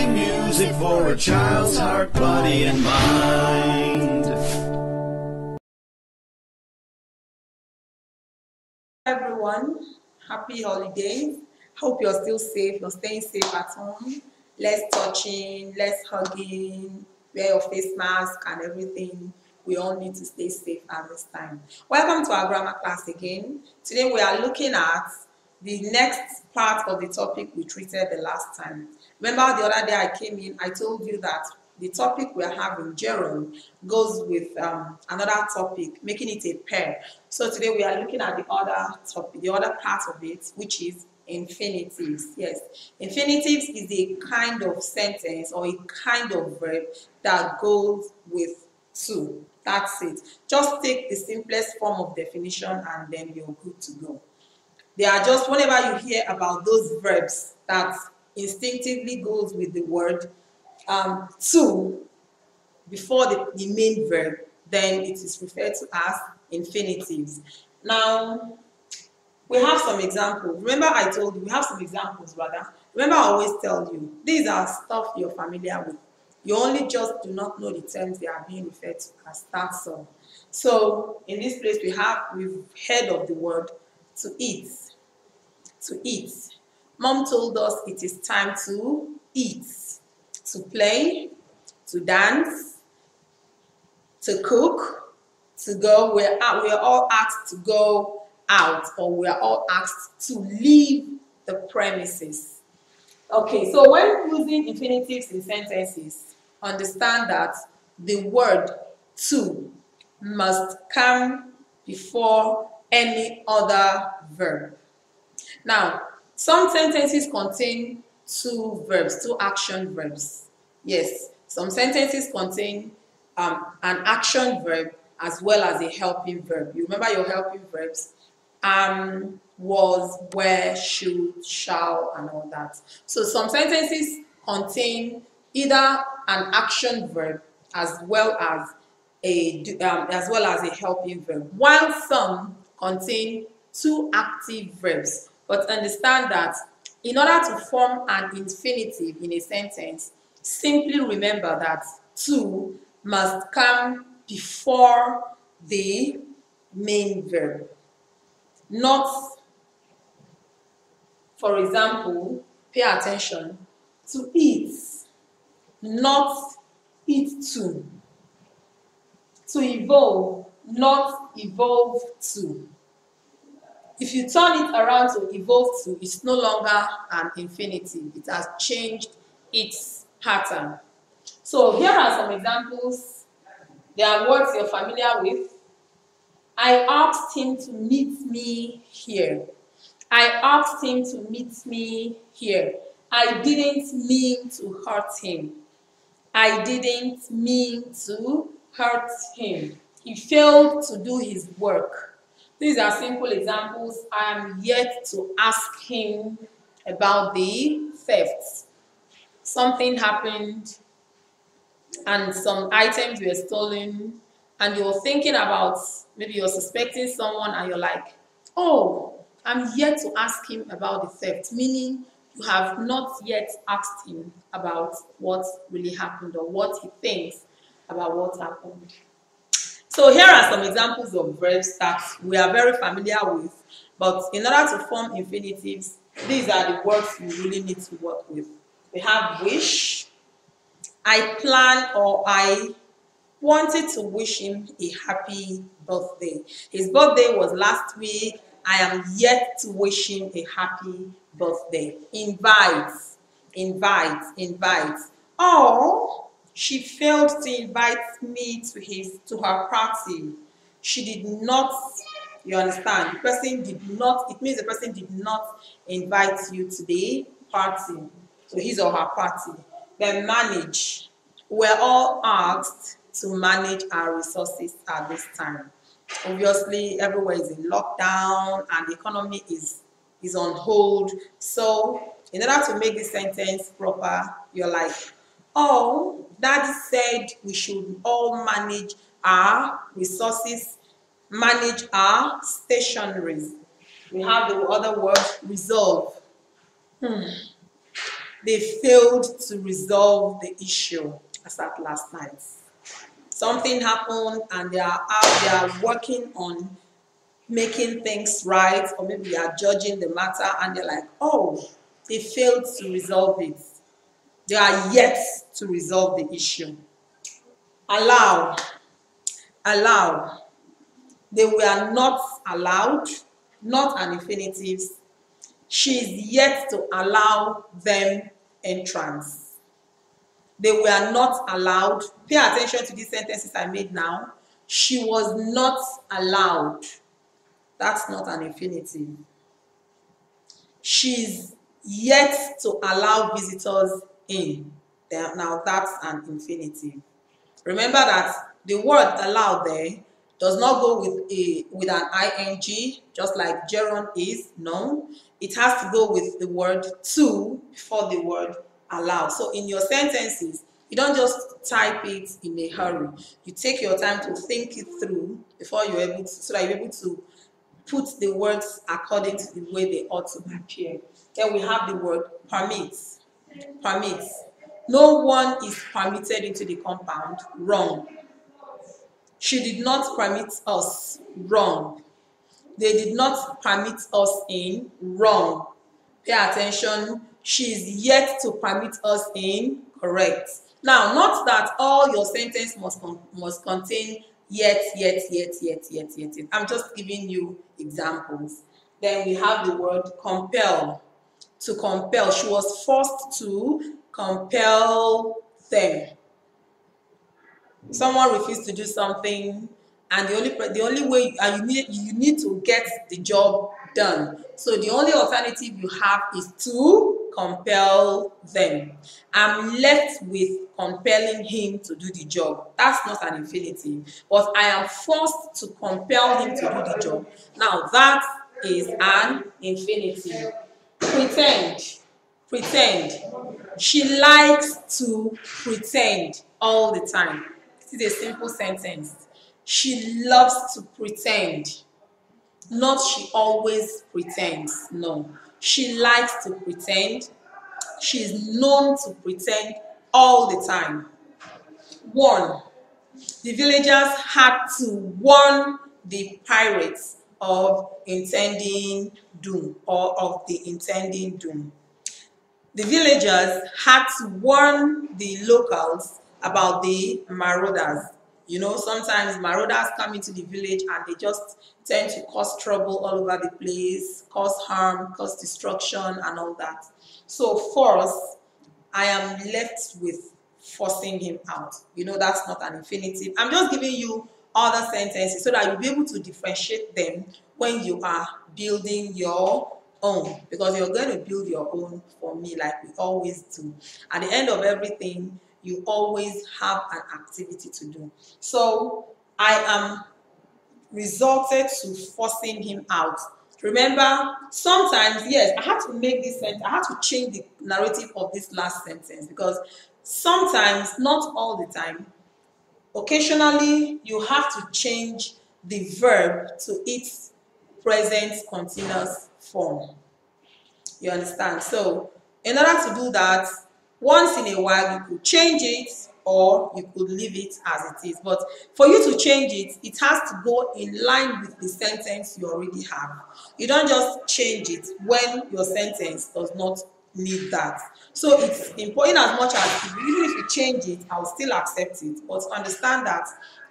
Making music for a child's heart, body, and mind. Everyone, happy holidays. Hope you're still safe, you're staying safe at home. Less touching, less hugging, wear your face mask and everything. We all need to stay safe at this time. Welcome to our grammar class again. Today we are looking at the next part of the topic we treated the last time. Remember the other day I came in, I told you that the topic we are having, gerund, goes with another topic, making it a pair. So today we are looking at the other topic, the other part of it, which is infinitives. Yes, infinitives is a kind of sentence or a kind of verb that goes with to. That's it. Just take the simplest form of definition and then you're good to go. They are just, whenever you hear about those verbs that instinctively goes with the word to before the main verb, then it is referred to as infinitives. Now, we have some examples. Remember I told you, we have some examples rather. Remember I always tell you, these are stuff you're familiar with. You only just do not know the terms they are being referred to as. That's all. So, in this place we've heard of the word to eat. To eat. Mom told us it is time to eat, to play, to dance, to cook, to go. We are all asked to go out, or we are all asked to leave the premises. Okay, so when using infinitives in sentences, understand that the word to must come before any other verb. Now, some sentences contain two verbs, two action verbs. Yes, some sentences contain an action verb as well as a helping verb. You remember your helping verbs? Was, were, should, shall, and all that. So some sentences contain either an action verb as well as a helping verb, while some contain two active verbs. But understand that in order to form an infinitive in a sentence, simply remember that to must come before the main verb. Not, for example, pay attention, to eat, not eat to. To evolve, not evolve to. If you turn it around to evolve to, it's no longer an infinitive. It has changed its pattern. So here are some examples. There are words you're familiar with. I asked him to meet me here. I asked him to meet me here. I didn't mean to hurt him. I didn't mean to hurt him. He failed to do his work. These are simple examples. I am yet to ask him about the theft. Something happened and some items were stolen, and you're thinking about, maybe you're suspecting someone and you're like, oh, I'm yet to ask him about the theft, meaning you have not yet asked him about what really happened or what he thinks about what happened. So here are some examples of verbs that we are very familiar with, but in order to form infinitives, these are the words you really need to work with. We have wish. I plan, or I wanted to wish him a happy birthday. His birthday was last week. I am yet to wish him a happy birthday. Invite, invite, invite. Or she failed to invite me to her party. She did not, you understand, the person did not, it means the person did not invite you to the party, to his or her party. Then manage. We're all asked to manage our resources at this time. Obviously, everywhere is in lockdown and the economy is on hold. So, in order to make this sentence proper, you're like, oh, Daddy said we should all manage our resources, manage our stationaries. We have the other word, resolve. They failed to resolve the issue. I started last night. Something happened and they are out, they are working on making things right, or maybe they are judging the matter and they're like, oh, they failed to resolve it. They are yet to resolve the issue. Allow. Allow. They were not allowed, not an infinitive. She is yet to allow them entrance. They were not allowed. Pay attention to these sentences I made now. She was not allowed. That's not an infinitive. She's yet to allow visitors in. Now that's an infinitive. Remember that the word allow there does not go with an ing, just like gerund is. No, it has to go with the word to before the word allow. So in your sentences, you don't just type it in a hurry. You take your time to think it through before you're able to, so that you're able to put the words according to the way they ought to appear. Then we have the word permit. Permit. No one is permitted into the compound. Wrong. She did not permit us. Wrong. They did not permit us in. Wrong. Pay attention. She is yet to permit us in. Correct. Now, not that all your sentence must contain yet. I'm just giving you examples. Then we have the word compel. To compel. She was forced to compel them. Someone refused to do something, and the only way you need to get the job done. So the only alternative you have is to compel them. I'm left with compelling him to do the job. That's not an infinitive, but I am forced to compel him to do the job. Now that is an infinitive. Pretend. Pretend. She likes to pretend all the time. This is a simple sentence. She loves to pretend. Not she always pretends. No. She likes to pretend. She is known to pretend all the time. Warn. The villagers had to warn the pirates of impending doom, or of the impending doom. The villagers had to warn the locals about the marauders. You know, sometimes marauders come into the village and they just tend to cause trouble all over the place, cause harm, cause destruction and all that. So force, I am left with forcing him out. You know, that's not an infinitive. I'm just giving you other sentences so that you'll be able to differentiate them when you are building your own, because you're going to build your own for me like we always do. At the end of everything, you always have an activity to do. So I am resorted to forcing him out. Remember, sometimes, yes, I had to make this sentence, I had to change the narrative of this last sentence, because sometimes, not all the time, occasionally you have to change the verb to its present continuous form. You understand? So in order to do that, once in a while you could change it or you could leave it as it is. But for you to change it, it has to go in line with the sentence you already have. You don't just change it when your sentence does not need that. So it's important, as much as even if you change it, I'll still accept it. But understand that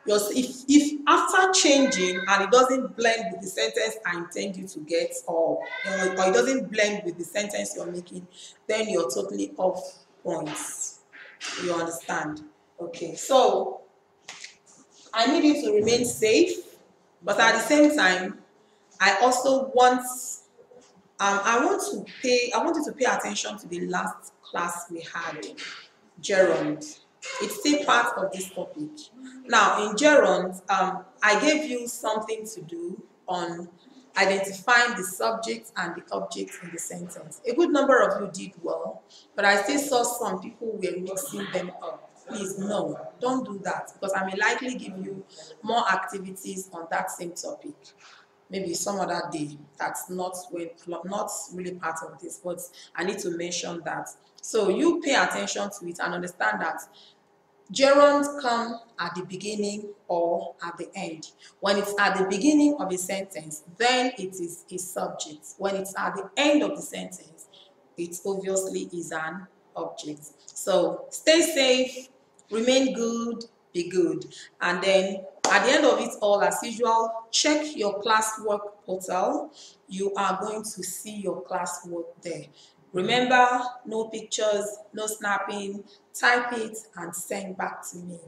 if after changing and it doesn't blend with the sentence I intend you to get, or it doesn't blend with the sentence you're making, then you're totally off points. You understand? Okay, so I need you to remain safe, but at the same time, I also want I want you to pay attention to the last class we had, gerund. It's still part of this topic. Now, in gerund, I gave you something to do on identifying the subject and the object in the sentence. A good number of you did well, but I still saw some people were mixing them up. Please, no, don't do that, because I may likely give you more activities on that same topic. maybe some other day. That's not really part of this, but I need to mention that. So you pay attention to it and understand that gerunds come at the beginning or at the end. When it's at the beginning of a sentence, then it is a subject. When it's at the end of the sentence, it obviously is an object. So stay safe, remain good, be good. And then at the end of it all, as usual, check your classwork portal. You are going to see your classwork there. Remember, no pictures, no snapping. Type it and send back to me.